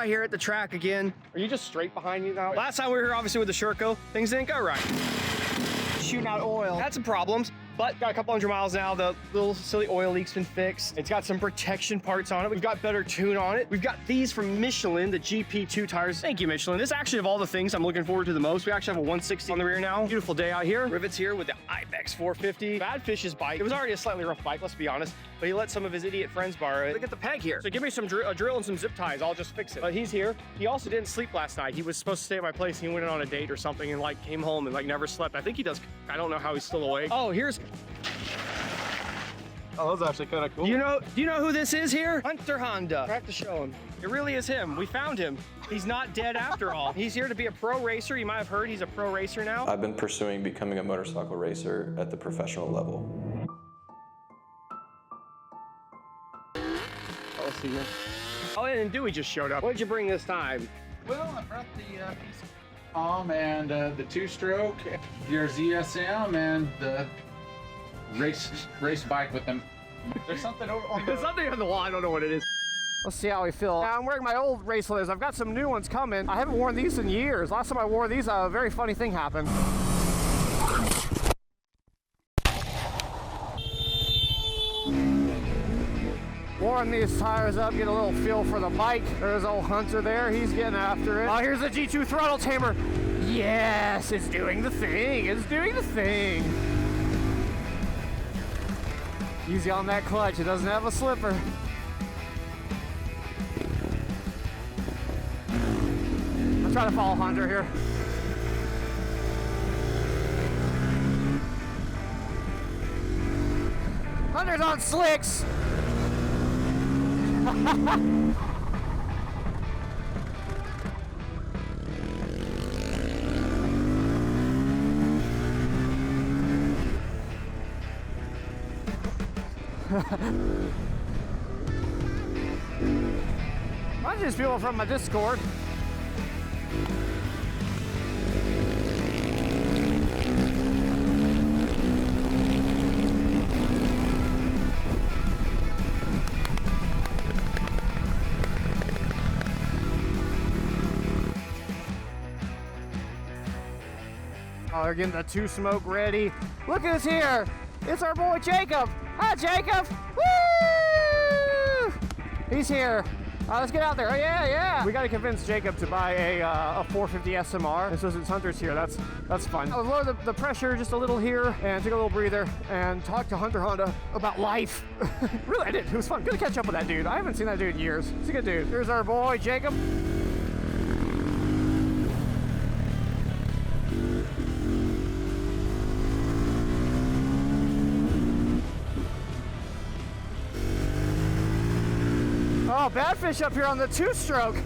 out here at the track again. Are you just straight behind me now? Last time we were here, obviously, with the Sherco, things didn't go right. Shooting out oil. Had some problems, but got a couple hundred miles now. The little silly oil leak's been fixed. It's got some protection parts on it. We've got better tune on it. We've got these from Michelin, the GP2 tires. Thank you, Michelin. This actually, of all the things I'm looking forward to the most, we actually have a 160 on the rear now. Beautiful day out here. Rivets here with the Ibex 450. Badfish's bike. It was already a slightly rough bike, let's be honest, but he let some of his idiot friends borrow it. Look at the peg here. So give me some a drill and some zip ties. I'll just fix it. But he's here. He also didn't sleep last night. He was supposed to stay at my place. He went on a date or something and like came home and like never slept. I think he does. I don't know how he's still awake. Oh, here's... Oh, that's actually kind of cool. Do you know who this is here? Hunter Honda. I have to show him. It really is him. We found him. He's not dead after all. He's here to be a pro racer. You might have heard he's a pro racer now. I've been pursuing becoming a motorcycle racer at the professional level. I'll see you. Oh, and Dewey just showed up. What did you bring this time? Well, I brought the piece of palm and the two-stroke, your ZSM, and the race bike with them. There's something over on the... There's something on the wall. I don't know what it is. Let's see how we feel. Now, I'm wearing my old race leathers. I've got some new ones coming. I haven't worn these in years. Last time I wore these, a very funny thing happened. Warm these tires up, get a little feel for the bike. There's old Hunter there. He's getting after it. Oh, here's the G2 throttle tamer. Yes, it's doing the thing. It's doing the thing. Easy on that clutch. It doesn't have a slipper. I'm trying to follow Hunter here. Hunter's on slicks. I just people from my Discord. Oh, they're getting the two smoke ready. Look who's here. It's our boy Jacob. Hi, Jacob. Woo! He's here. Let's get out there. Oh, yeah. We got to convince Jacob to buy a 450 SMR. And so since Hunter's here, that's fun. I'll lower the pressure just a little here and take a little breather and talk to Hunter Honda about life. Really, I did. It was fun. Good to catch up with that dude. I haven't seen that dude in years. He's a good dude. Here's our boy Jacob. Oh, bad fish up here on the two-stroke.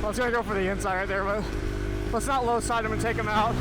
I was gonna go for the inside right there, but let's not low side him and take him out.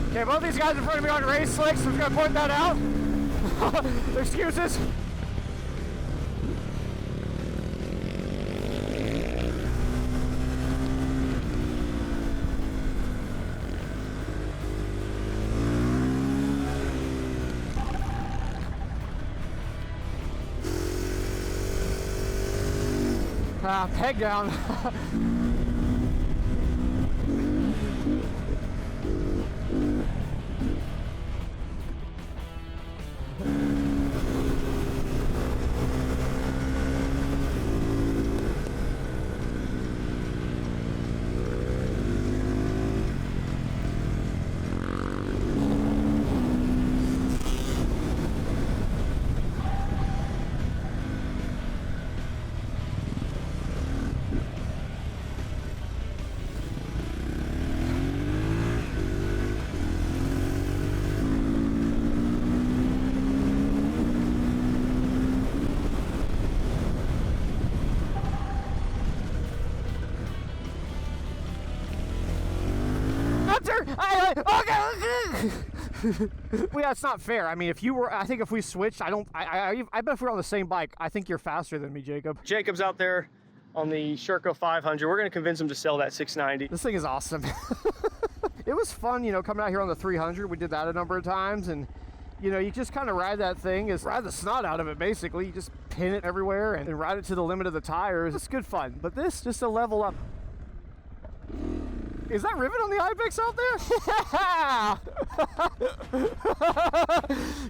Okay, both these guys in front of me are on race slicks, so I'm just gonna point that out. Excuses. Peg down. Well, yeah, it's not fair. I mean, if you were, I think if we switched, I bet if we're on the same bike, I think you're faster than me, Jacob. Jacob's out there on the Sherco 500. We're gonna convince him to sell that 690. This thing is awesome. It was fun, you know, coming out here on the 300. We did that a number of times, and you know, you just kind of ride that thing, ride the snot out of it, basically. You just pin it everywhere and ride it to the limit of the tires. It's good fun, but this, just a level up. Is that rivet on the Ibex out there?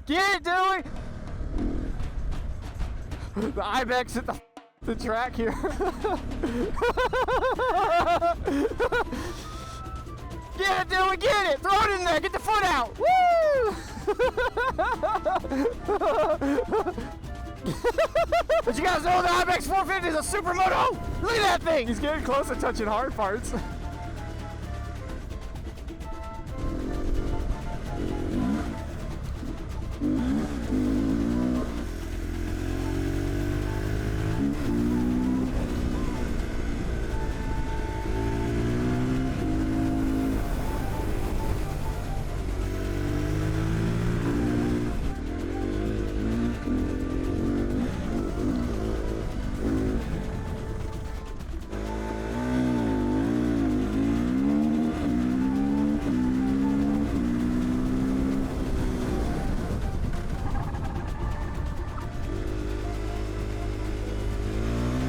Get it, Dewey! The Ibex at the track here. Get it, Dewey, get it! Throw it in there, get the foot out! Woo! But you guys know the Ibex 450 is a Supermoto? Look at that thing! He's getting close to touching hard parts.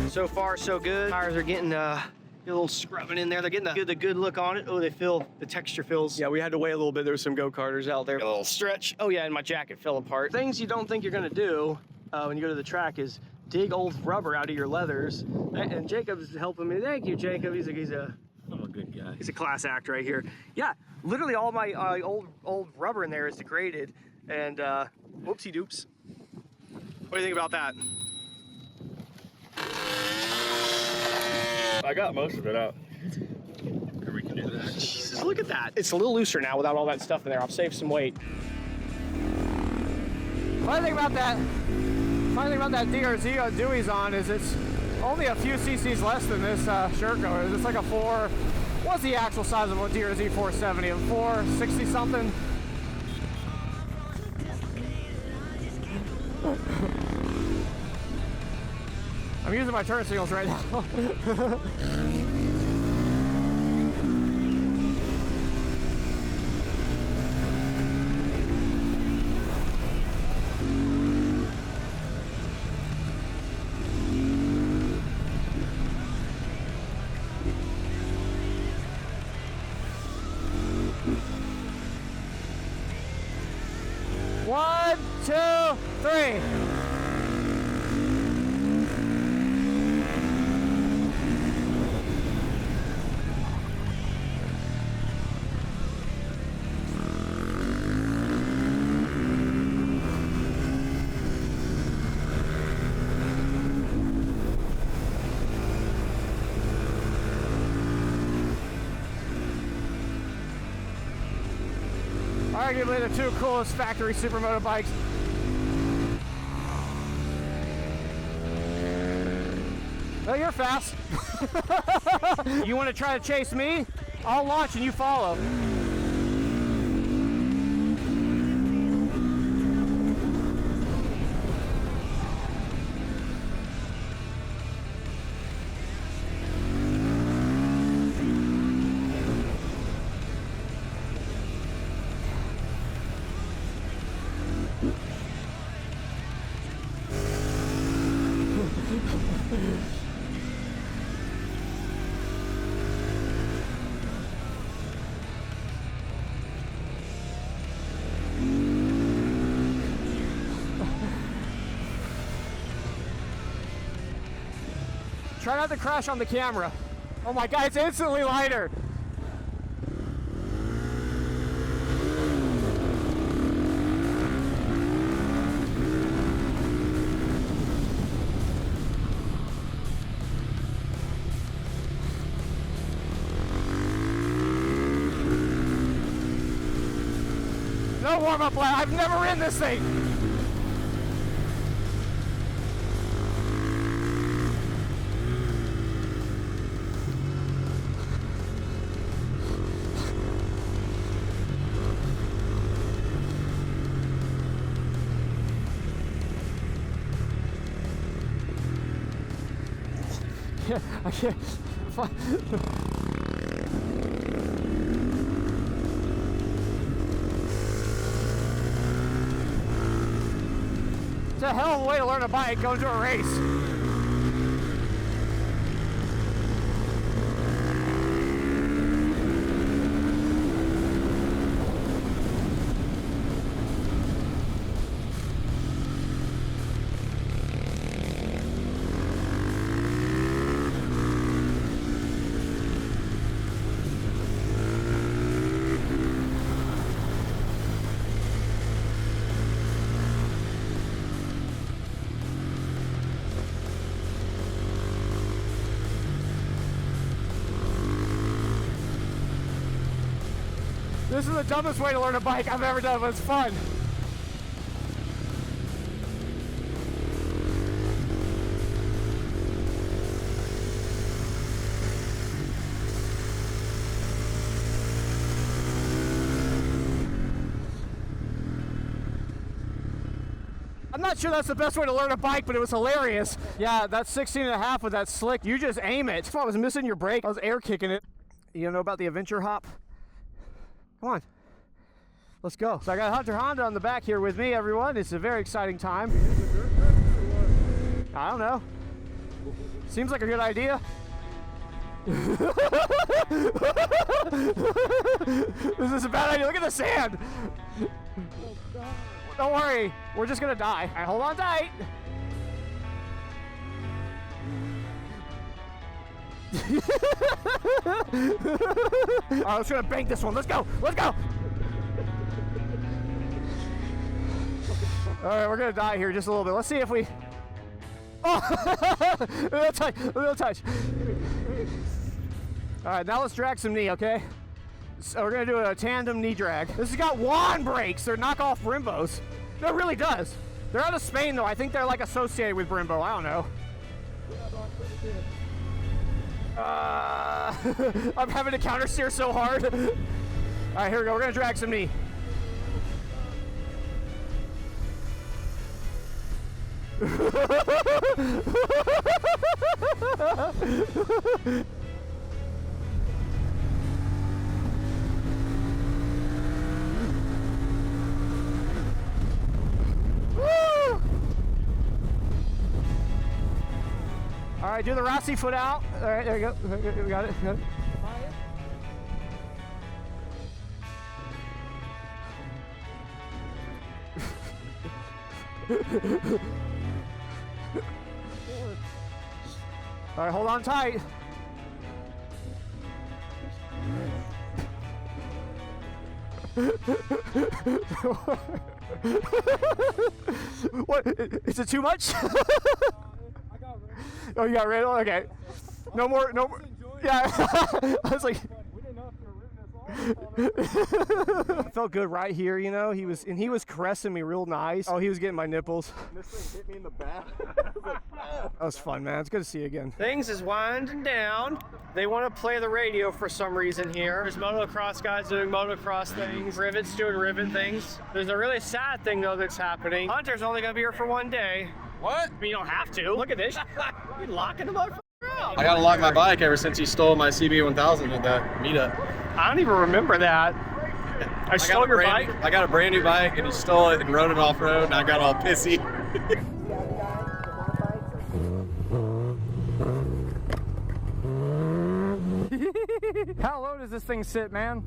So far, so good. Tires are getting a little scrubbing in there. They're getting the good look on it. Oh, the texture feels. Yeah, we had to wait a little bit. There was some go-karters out there. A little stretch. Oh yeah, and my jacket fell apart. Things you don't think you're gonna do when you go to the track is dig old rubber out of your leathers. And Jacob's helping me. Thank you, Jacob. I'm a good guy. He's a class act right here. Yeah, literally all my old rubber in there is degraded. And whoopsie doops. What do you think about that? I got most of it out. We can do that. Jesus, look at that. It's a little looser now without all that stuff in there. I'll save some weight. Funny thing about that DRZ Dewey's on is it's only a few cc's less than this Sherco. It's like a what's the actual size of a DRZ 470? A 460 something? I'm using my turn signals right now. One, two, three. Arguably the two coolest factory Supermoto bikes. Oh, you're fast. You want to try to chase me? I'll launch and you follow. Try not to crash on the camera. Oh my God, it's instantly lighter. No warm-up lap. I've never ridden this thing. can't. It's a hell of a way to learn a bike, going to a race. This is the dumbest way to learn a bike I've ever done, but it's fun. I'm not sure that's the best way to learn a bike, but it was hilarious. Yeah, that 16.5 with that slick, you just aim it. If I was missing your brake, I was air kicking it. You know about the adventure hop? Come on, let's go. So I got Hunter Honda on the back here with me, everyone. It's a very exciting time. I don't know. Seems like a good idea. This is a bad idea. Look at the sand. Don't worry, we're just gonna die. All right, hold on tight. All right, let's gonna bank this one. Let's go. Let's go. All right, we're gonna die here just a little bit. Let's see if we. Oh, a little touch. A little touch. All right, now let's drag some knee, okay? So we're gonna do a tandem knee drag. This has got wand brakes. They're knockoff Brimbos. No, it really does. They're out of Spain though. I think they're like associated with Brembo. I don't know. I'm having to counter steer so hard. All right, here we go. We're gonna drag some knee. All right, do the Rossi foot out. All right, there you go. We got it. Got it. All right, hold on tight. What? Is it too much? Oh, you got rid of it? Okay. No more, no more. Yeah. I was like. It felt good right here, you know. He was caressing me real nice. Oh, he was getting my nipples. This thing hit me in the back. That was fun, man. It's good to see you again. Things is winding down. They want to play the radio for some reason here. There's motocross guys doing motocross things. Rivets doing rivet things. There's a really sad thing though that's happening. Hunter's only gonna be here for one day. What? I mean, you don't have to. Look at this. You're locking the motherfucker out. I gotta lock my bike ever since he stole my CB1000 at that meetup. I don't even remember that. I stole your bike? I got a brand new bike and he stole it and rode it off road and I got all pissy. How low does this thing sit, man?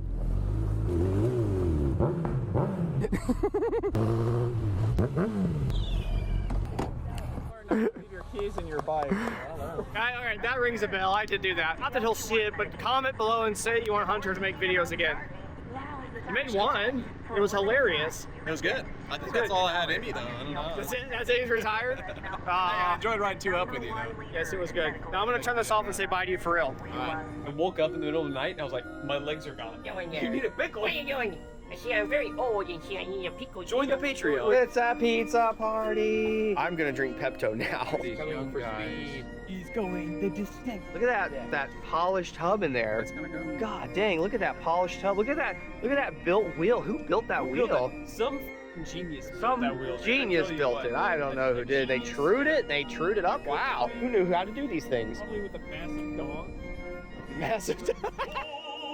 Leave your keys in your bike. All right, that rings a bell. I did do that. Not that he'll see it, but comment below and say you want Hunter to make videos again. You made one. It was hilarious. It was good. I think that's all I had in me though. I don't know. That's it? That's it? He's retired? I enjoyed riding 2 up with you though. Yes, it was good. Now I'm going to turn this off and say bye to you for real. I woke up in the middle of the night and I was like, my legs are gone. You need a pickle. What are you doing? I see I'm very old and see I need a pickle. Join the Patreon. It's a pizza party. I'm gonna drink Pepto now. These young guys. He's going the distinct. Look at that polished hub in there. It's gonna go. God dang, look at that polished hub. Look at that built wheel. Who built that wheel? Some genius. Some built that wheel. genius I tell you built what. it. I don't know who did. They trued it. They trued it up. Wow. Who knew how to do these things? Probably with a massive dog. Massive.